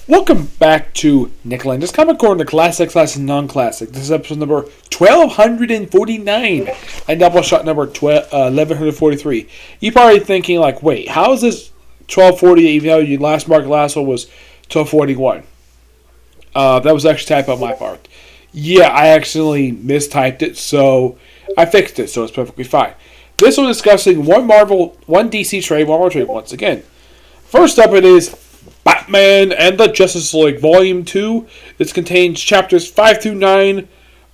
Welcome back to Nick Lenz, Comic Corner, Classic, Classic, Non-Classic. This is episode number 1249 and Doubleshot number 1143. You're probably thinking, like, wait, how is this 1240 even though your last one was 1241? That was actually typed on my part. Yeah, I accidentally mistyped it, so I fixed it, so it's perfectly fine. This was discussing one DC trade, one Marvel trade once again. First up it is Batman and the Justice League Volume 2. This contains chapters 5 through 9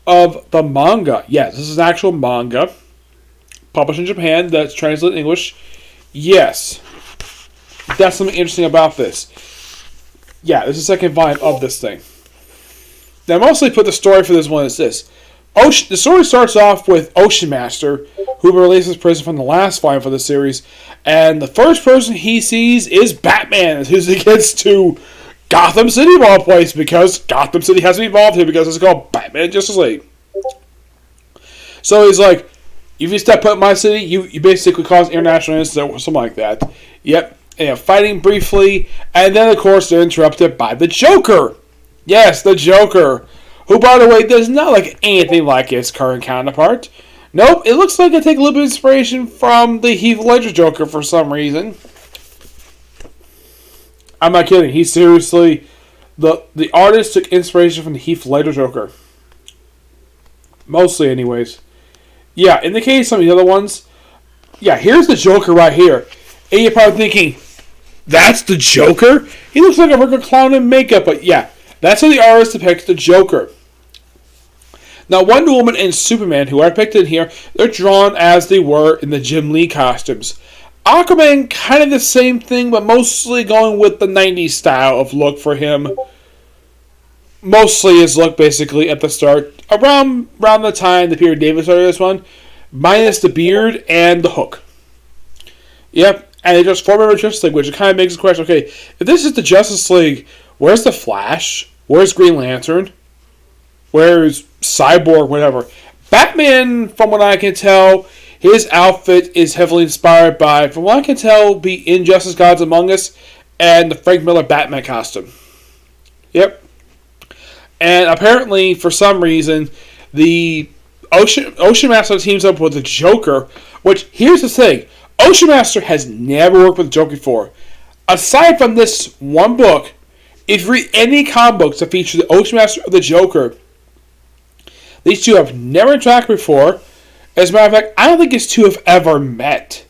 of the manga. Yes, this is an actual manga. Published in Japan, that's translated in English. Yes. That's something interesting about this. Yeah, this is the second volume of this thing. Now, mostly put the story for this one as this. The story starts off with Ocean Master, who releases prison from the last volume for the series, and the first person he sees is Batman as he gets to Gotham City of all places, because Gotham City has to be involved here because it's called Batman Justice League. So he's like, if you step foot in my city, you basically cause international incident or something like that. Yep, and fighting briefly, and then of course they're interrupted by the Joker. Yes, the Joker, who, by the way, does not look anything like its current counterpart. Nope, it looks like it takes a little bit of inspiration from the Heath Ledger Joker for some reason. I'm not kidding. He seriously, the artist took inspiration from the Heath Ledger Joker. Mostly, anyways. Yeah, in the case of some of the other ones, yeah, here's the Joker right here. And you're probably thinking, that's the Joker? He looks like a regular clown in makeup, but yeah, that's how the artist depicts the Joker. Now, Wonder Woman and Superman, who are depicted here, they're drawn as they were in the Jim Lee costumes. Aquaman, kind of the same thing, but mostly going with the 90s style of look for him. Mostly his look, basically, at the start, around the time the period David started this one, minus the beard and the hook. Yep, and they just form a Justice League, which kind of makes the question, okay, if this is the Justice League, where's the Flash? Where's Green Lantern? Where's Cyborg? Whatever. Batman, from what I can tell, his outfit is heavily inspired by, from what I can tell, the Injustice Gods Among Us and the Frank Miller Batman costume. Yep. And apparently, for some reason, the Ocean Master teams up with the Joker, which, here's the thing, Ocean Master has never worked with the Joker before. Aside from this one book, if you read any comic books that feature the Ocean Master or the Joker, these two have never interacted before. As a matter of fact, I don't think these two have ever met.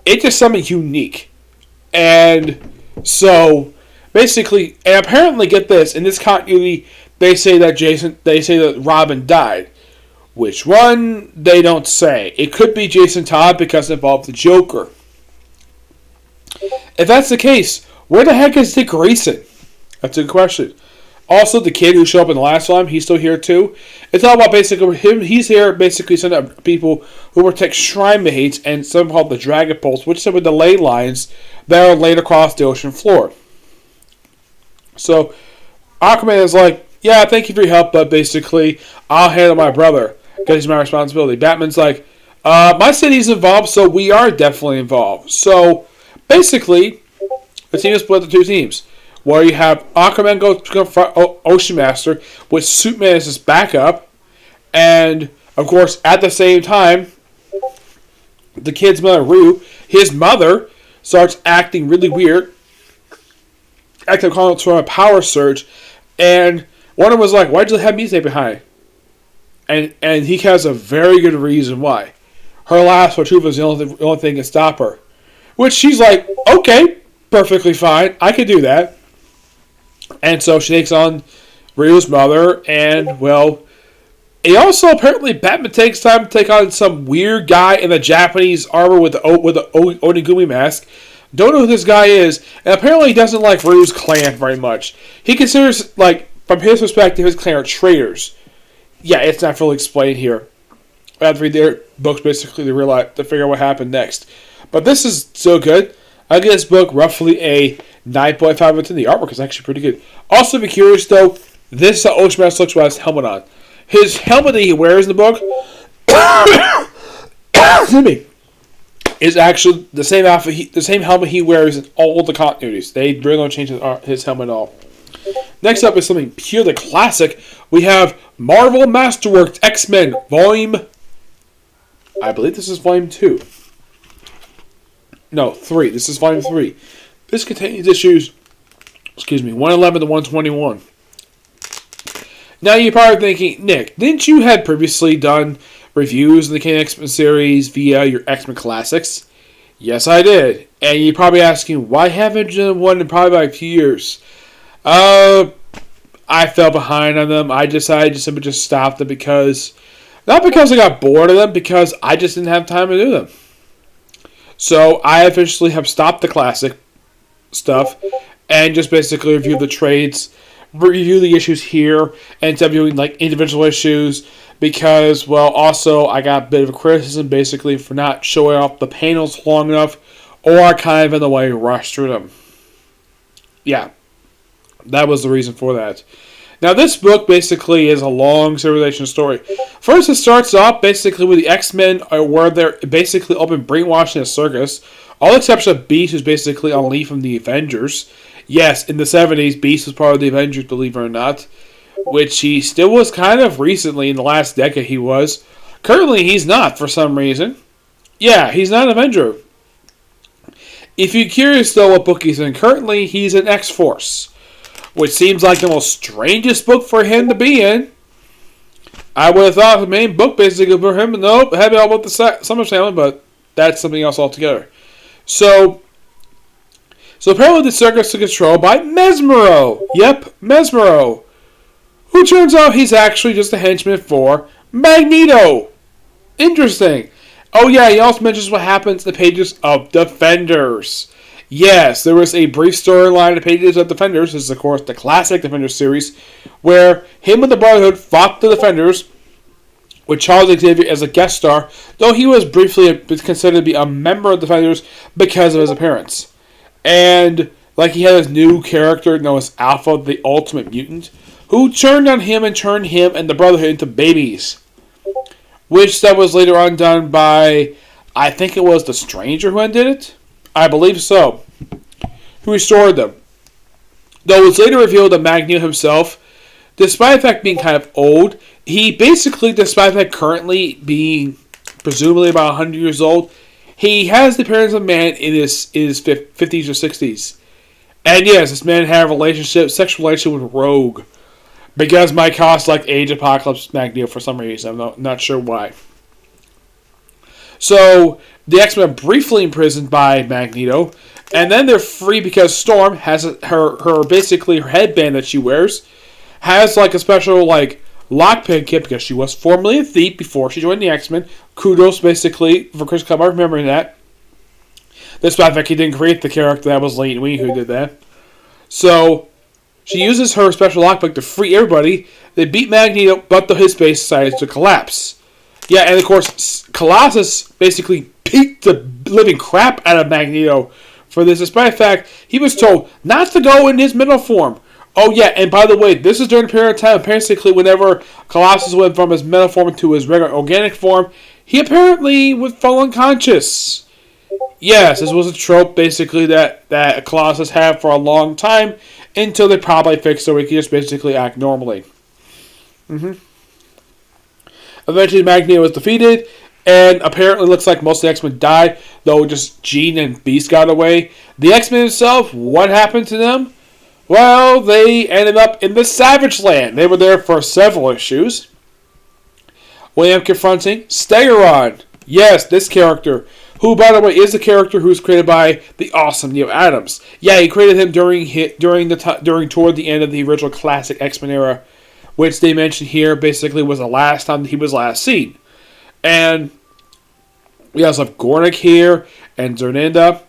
It's just something unique. And so, basically, and apparently, get this, in this continuity, they say that Robin died. Which one, they don't say. It could be Jason Todd because it involved the Joker. If that's the case, where the heck is Dick Grayson? That's a good question. Also, the kid who showed up in the last time, he's still here too. It's all about basically him. He's here basically sending up people who protect shrine mates and something called the Dragon Pulse, which are the ley lines that are laid across the ocean floor. So, Aquaman is like, yeah, thank you for your help, but basically, I'll handle my brother because he's my responsibility. Batman's like, my city's involved, so we are definitely involved. So, basically, the team is split into two teams, where you have Aquaman go to confront Ocean Master with Superman as his backup, and, of course, at the same time, the kid's mother, Rue, his mother, starts acting really weird, acting calling for a power surge, and one of them was like, why'd you have me stay behind? And he has a very good reason why. Her last truth was the only thing that can stop her. Which she's like, okay, perfectly fine, I can do that. And so she takes on Ryu's mother, and, well, it also, apparently, Batman takes time to take on some weird guy in the Japanese armor with the Onigumi mask. Don't know who this guy is, and apparently he doesn't like Ryu's clan very much. He considers, like, from his perspective, his clan are traitors. Yeah, it's not fully explained here. I have to read their books, basically, to figure out what happened next. But this is so good. I give this book roughly a 9.5 out of 10. The artwork is actually pretty good. Also, if you're curious, though, this is how Ocean Master looks with his helmet on. His helmet that he wears in the book excuse me, is actually the same outfit, the same helmet he wears in all the continuities. They really don't change his helmet at all. Next up is something purely classic. We have Marvel Masterworks X-Men Volume... I believe this is Volume 2. No, 3. This is Volume 3. This contains issues, 111 to 121. Now you're probably thinking, Nick, didn't you have previously done reviews in the Uncanny X-Men series via your X-Men Classics? Yes, I did. And you're probably asking, why haven't you done one in probably like a few years? I fell behind on them. I decided to simply just stop them because... Not because I got bored of them, because I just didn't have time to do them. So I officially have stopped the classic stuff and just basically review the trades, review the issues here, and instead of doing like individual issues because, well, also I got a bit of a criticism basically for not showing off the panels long enough or kind of in the way rushed through them. Yeah, that was the reason for that. Now, this book basically is a long civilization story. First, it starts off basically with the X-Men where they're basically open brainwashing a circus. All exception of Beast, who's basically on leave from the Avengers. Yes, in the 70s, Beast was part of the Avengers, believe it or not. Which he still was kind of recently, in the last decade he was. Currently, he's not, for some reason. Yeah, he's not an Avenger. If you're curious, though, what book he's in, currently he's in X-Force. Which seems like the most strangest book for him to be in. I would have thought the main book basically for him. Nope, had it all about the SummerSlam, but that's something else altogether. So apparently the circus is controlled by Mesmero. Yep, Mesmero. Who turns out he's actually just a henchman for Magneto. Interesting. Oh yeah, he also mentions what happens in the pages of Defenders. Yes, there was a brief storyline in the pages of Defenders. This is, of course, the classic Defenders series, where him and the Brotherhood fought the Defenders, with Charles Xavier as a guest star, though he was briefly considered to be a member of the Defenders because of his appearance. And, like, he had his new character known as Alpha, the Ultimate Mutant, who turned on him and turned him and the Brotherhood into babies. Which that was later on done by, I think it was the Stranger who undid it? I believe so. Who restored them. Though it was later revealed that Magneto himself, despite the fact being kind of old, he basically, despite the fact currently being presumably about 100 years old, he has the appearance of a man in his 50s or 60s. And yes, this man had a sexual relationship with Rogue. Because might cost like Age Apocalypse Magneto for some reason. I'm not sure why. So, the X-Men are briefly imprisoned by Magneto, and then they're free because Storm has her headband that she wears, has like a special like lockpick kit because she was formerly a thief before she joined the X-Men. Kudos basically for Chris Claremont remembering that. Despite the fact he didn't create the character, that was Leighton Wee who did that. So, she uses her special lockpick to free everybody. They beat Magneto, but his base decides to collapse. Yeah, and of course, Colossus basically beat the living crap out of Magneto for this, despite the fact he was told not to go in his middle form. Oh yeah, and by the way, this is during a period of time, basically whenever Colossus went from his metal form to his regular organic form, he apparently would fall unconscious. Yes, this was a trope, basically, that Colossus had for a long time, until they probably fixed it so he could just basically act normally. Eventually, Magneto was defeated, and apparently looks like most of the X-Men died, though just Jean and Beast got away. The X-Men themselves, what happened to them? Well, they ended up in the Savage Land. They were there for several issues. William confronting Stegoron. Yes, this character, who, by the way, is the character who was created by the awesome Neil Adams. Yeah, he created him toward the end of the original classic X-Men era, which they mentioned here basically was the last time he was last seen. And we also have Gornik here and Zernanda.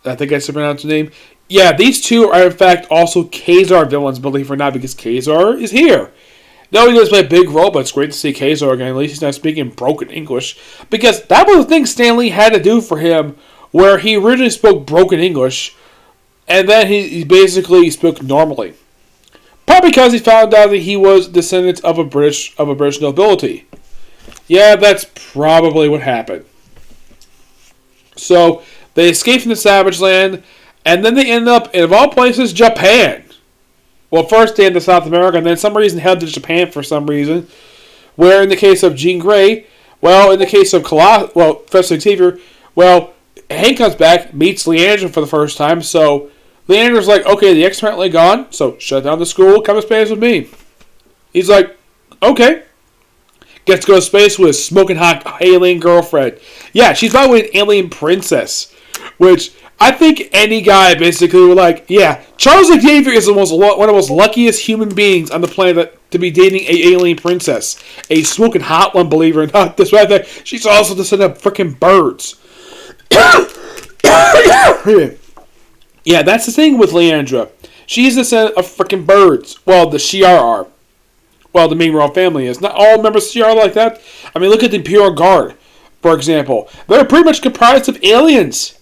I think I said pronounce the name. Yeah, these two are in fact also Kazar villains, believe it or not, because Kazar is here. No, he does play a big role, but it's great to see Kazar again. At least he's not speaking broken English. Because that was the thing Stanley had to do for him, where he originally spoke broken English, and then he basically spoke normally. Probably because he found out that he was descendant of a British nobility. Yeah, that's probably what happened. So, they escape from the Savage Land, and then they end up in, of all places, Japan. Well, first they head to South America, and then some reason head to Japan for some reason. Where in the case of Jean Grey, well, in the case of Professor Xavier, well, Hank comes back, meets Leandra for the first time, so Leandra's like, okay, the X-Men are gone, so shut down the school, come to space with me. He's like, okay. Gets to go to space with his smoking hot alien girlfriend. Yeah, she's by the way an alien princess, which I think any guy basically would like, yeah, Charles Xavier is one of the most luckiest human beings on the planet to be dating an alien princess. A smoking hot one, believe it or not. This right there. She's also the son of freaking birds. Yeah, that's the thing with Leandra. She's the son of freaking birds. Well, the Shi'ar are. Well, the main royal family is. Not all members of Shi'ar like that. I mean, look at the Imperial Guard, for example. They're pretty much comprised of aliens.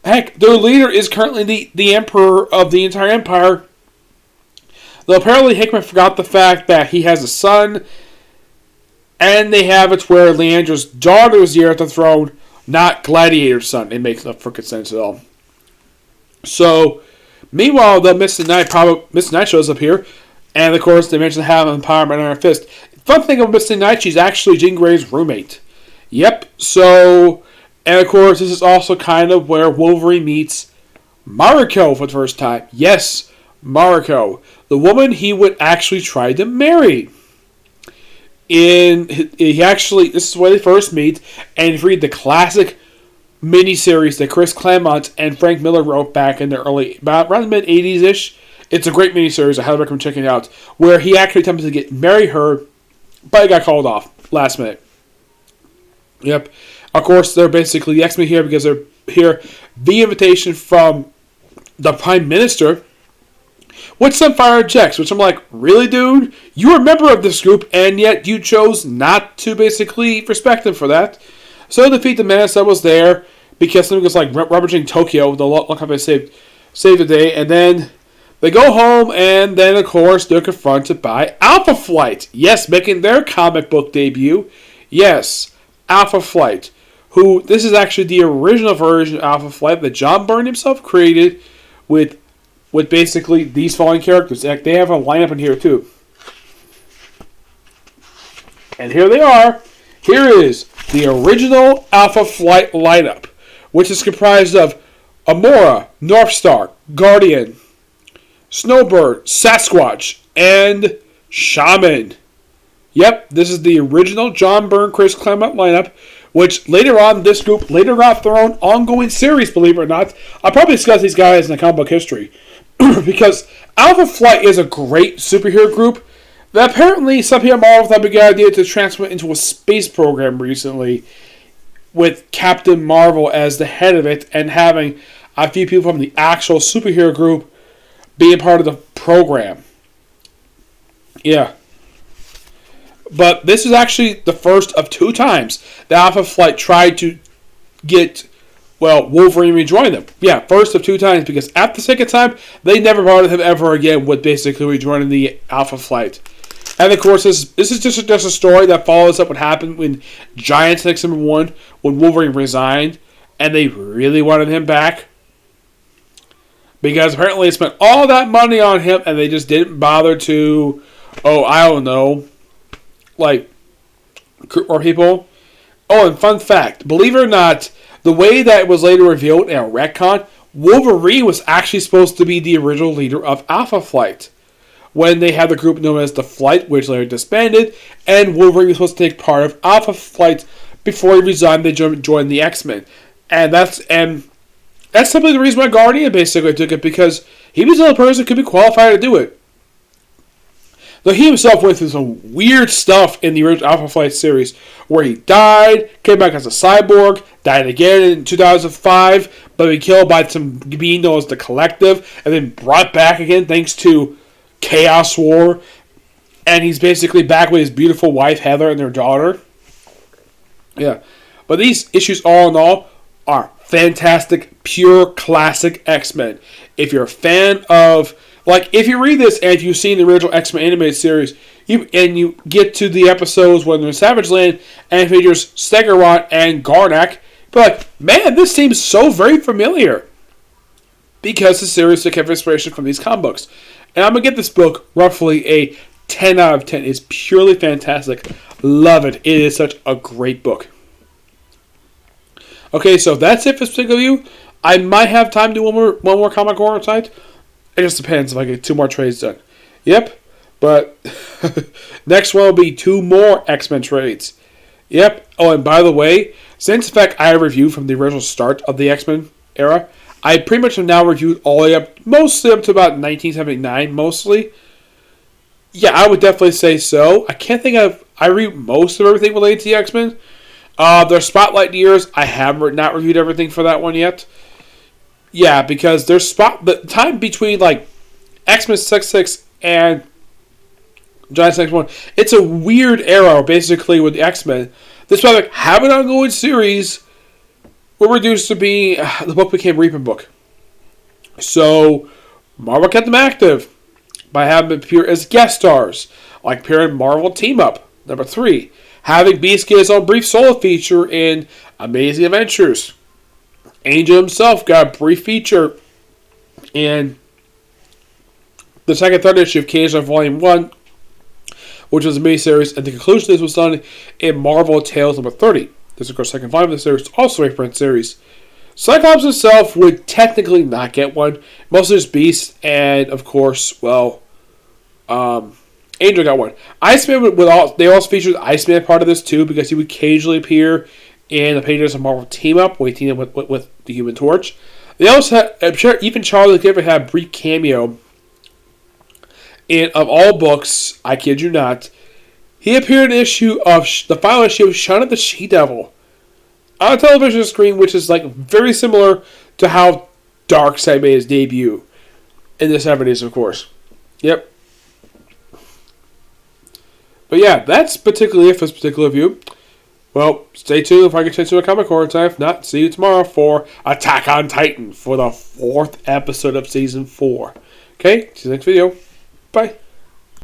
Heck, their leader is currently the emperor of the entire empire. Though apparently Hickman forgot the fact that he has a son, and they have it where Leandra's daughter is the heir to the throne, not Gladiator's son. It makes no freaking sense at all. So, meanwhile, the Misty Knight shows up here, and of course they mentioned having empowerment on her fist. Fun thing about Misty Knight, she's actually Jean Grey's roommate. Yep. So, and of course this is also kind of where Wolverine meets Mariko for the first time. Yes, Mariko, the woman he would actually try to marry. This is where they first meet, and if you read the classic miniseries that Chris Claremont and Frank Miller wrote back in the around the mid 80s ish. It's a great miniseries. I highly recommend checking it out. Where he actually attempted to marry her, but he got called off last minute. Yep. Of course, they're basically the X-Men here because they're here via invitation from the Prime Minister with some fire checks, which I'm like, really, dude? You were a member of this group, and yet you chose not to basically respect them for that. So defeat the menace that was there because something was like rummaging Tokyo. The long company saved the day, and then they go home, and then of course they're confronted by Alpha Flight. Yes, making their comic book debut. Yes, Alpha Flight. Who this is actually the original version of Alpha Flight that John Byrne himself created with basically these following characters. They have a lineup in here too, and here they are. Here is the original Alpha Flight lineup, which is comprised of Amora, Northstar, Guardian, Snowbird, Sasquatch, and Shaman. Yep, this is the original John Byrne, Chris Claremont lineup, which later on, this group later got their own ongoing series, believe it or not. I'll probably discuss these guys in the comic book history. Because Alpha Flight is a great superhero group that apparently some people Marvel thought would be a good idea to transfer into a space program recently with Captain Marvel as the head of it and having a few people from the actual superhero group being part of the program. Yeah. But this is actually the first of two times that Alpha Flight tried to get, Wolverine rejoin them. Yeah, first of two times, because after the second time, they never bothered him ever again with basically rejoining the Alpha Flight. And of course, this is just a story that follows up what happened when Giants X number 1, when Wolverine resigned, and they really wanted him back. Because apparently they spent all that money on him, and they just didn't bother to, or people. Oh, and fun fact, believe it or not, the way that it was later revealed in a retcon, Wolverine was actually supposed to be the original leader of Alpha Flight. When they had the group known as the Flight, which later disbanded, and Wolverine was supposed to take part of Alpha Flight before he resigned. They joined the X-Men, and that's simply the reason why Guardian basically took it, because he was the only person who could be qualified to do it. Though he himself went through some weird stuff in the original Alpha Flight series, where he died, came back as a cyborg, died again in 2005, but he killed by some being known as the Collective, and then brought back again thanks to Chaos War, and he's basically back with his beautiful wife Heather and their daughter. Yeah, but these issues, all in all, are fantastic, pure classic X-Men. If you're a fan of, if you read this and if you've seen the original X-Men animated series, you get to the episodes when they're in Savage Land and it features Stegarot and Garnak, but man, this seems so very familiar. Because the series took inspiration from these comic books. And I'm going to give this book roughly a 10 out of 10. It's purely fantastic. Love it. It is such a great book. Okay, so that's it for this particular review. I might have time to do one more comic corner site. It just depends if I get 2 more trades done. Yep, but next one will be 2 more X-Men trades. Yep. Oh, and by the way, since in fact I reviewed from the original start of the X-Men era, I pretty much have now reviewed all the way up, mostly up to about 1979, mostly. Yeah, I would definitely say so. I can't think of, I read most of everything related to the X-Men. Their Spotlight years, I have not reviewed everything for that one yet. Yeah, because there's the time between like X-Men 66 and Giant X-Men, it's a weird era basically with the X-Men. This was like have an ongoing series were reduced to be the book became Reaping Book. So Marvel kept them active by having them appear as guest stars, like appearing in Marvel Team Up, number 3. Having Beast get his own brief solo feature in Amazing Adventures. Angel himself got a brief feature in the second, third issue of Cage Volume 1, which was a miniseries, and the conclusion of this was done in Marvel Tales number 30. This is, of course, the second volume of the series, also a print series. Cyclops himself would technically not get one. Mostly just Beast, and, of course, well, Angel got one. Iceman they also featured Iceman part of this too, because he would occasionally appear in the pages of Marvel Team Up, where he teamed up with the Human Torch. They also had, I'm sure even Charlie Gifford had a brief cameo in of all books. I kid you not, he appeared in an issue of the final issue of Shaun of the She-Devil on a television screen, which is like very similar to how Darkseid made his debut in the 70s, of course. Yep. But yeah, that's particularly it for this particular review. Well, stay tuned if I get to a comic corner time. If not, see you tomorrow for Attack on Titan for the 4th episode of Season 4. Okay, see you next video. Bye.